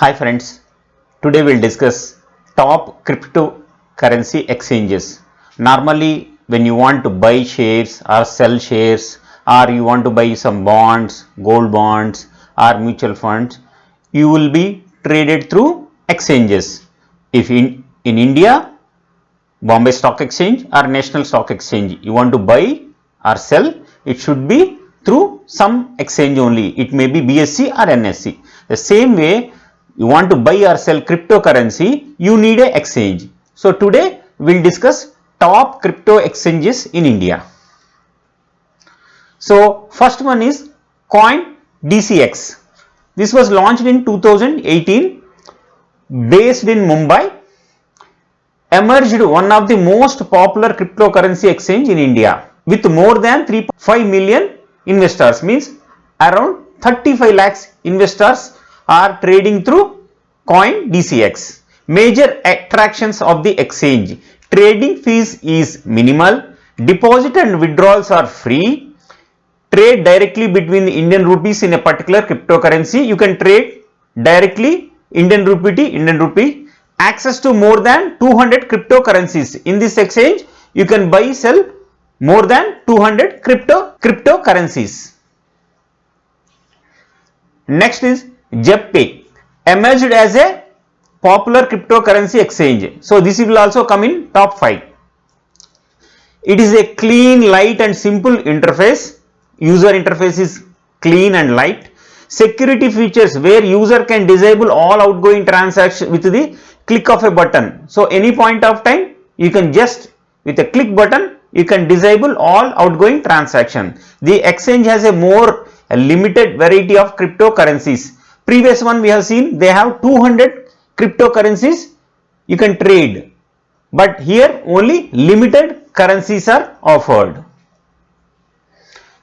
Hi friends, today we'll discuss top cryptocurrency exchanges. Normally when you want to buy shares or sell shares or you want to buy some bonds, gold bonds or mutual funds, you will be traded through exchanges. If in India, Bombay Stock Exchange or National Stock Exchange, you want to buy or sell, it should be through some exchange only. It may be BSE or NSE. The same way, you want to buy or sell cryptocurrency, you need a exchange. So today we will discuss top crypto exchanges in India. So first one is Coin DCX. This was launched in 2018, based in Mumbai, emerged one of the most popular cryptocurrency exchange in India with more than 3.5 million investors, means around 35 lakhs investors are trading through Coin DCX. Major attractions of the exchange: trading fees is minimal, deposit and withdrawals are free, trade directly between the Indian rupees in a particular cryptocurrency. You can trade directly Indian rupee to Indian rupee. Access to more than 200 cryptocurrencies. In this exchange, you can buy, sell more than 200 cryptocurrencies. Next is JEPPay, emerged as a popular cryptocurrency exchange. So this will also come in top 5. It is a clean, light and simple interface. User interface is clean and light. Security features where user can disable all outgoing transactions with the click of a button. So any point of time, you can just with a click button, you can disable all outgoing transaction. The exchange has a limited variety of cryptocurrencies. Previous one we have seen, they have 200 cryptocurrencies you can trade, but here only limited currencies are offered.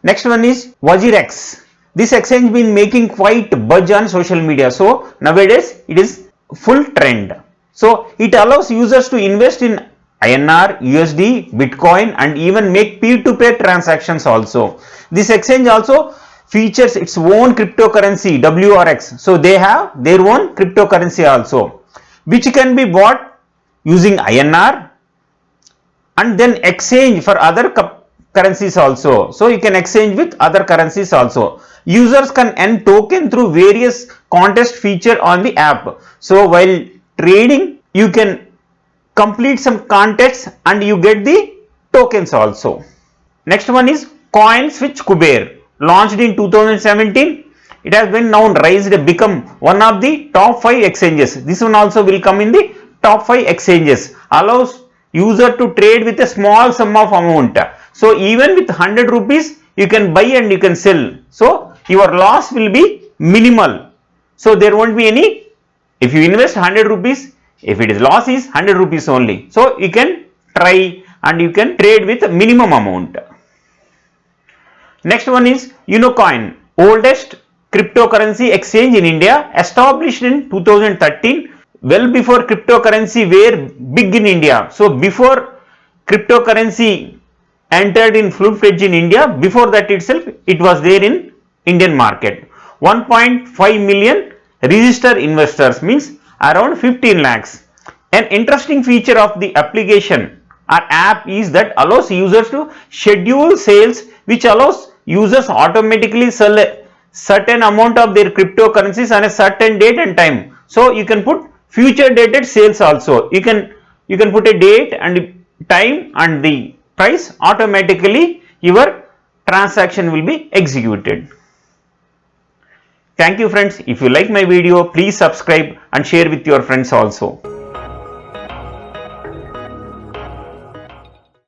Next one is WazirX. This exchange been making quite buzz on social media. So nowadays it is full trend. So it allows users to invest in INR, USD, Bitcoin and even make peer-to-peer transactions also. This exchange also features its own cryptocurrency WRX. So they have their own cryptocurrency also, which can be bought using INR and then exchange for other currencies also. So you can exchange with other currencies also. Users can earn token through various contest feature on the app. So while trading, you can complete some contests and you get the tokens also. Next one is CoinSwitch Kuber, launched in 2017. It has been now raised to become one of the top 5 exchanges. This one also will come in the top 5 exchanges. Allows user to trade with a small sum of amount. So even with 100 rupees, you can buy and you can sell. So your loss will be minimal. So there won't be any, if you invest 100 rupees, if it is loss is 100 rupees only. So you can try and you can trade with a minimum amount. Next one is Unocoin, oldest cryptocurrency exchange in India, established in 2013, well before cryptocurrency were big in India. So before cryptocurrency entered in full-fledged in India, before that itself it was there in Indian market. 1.5 million registered investors, means around 15 lakhs. An interesting feature of the application or app is that allows users to schedule sales, which allows users automatically sell a certain amount of their cryptocurrencies on a certain date and time. So you can put future dated sales also. You can put a date and time and the price, automatically your transaction will be executed. Thank you friends. If you like my video, please subscribe and share with your friends also.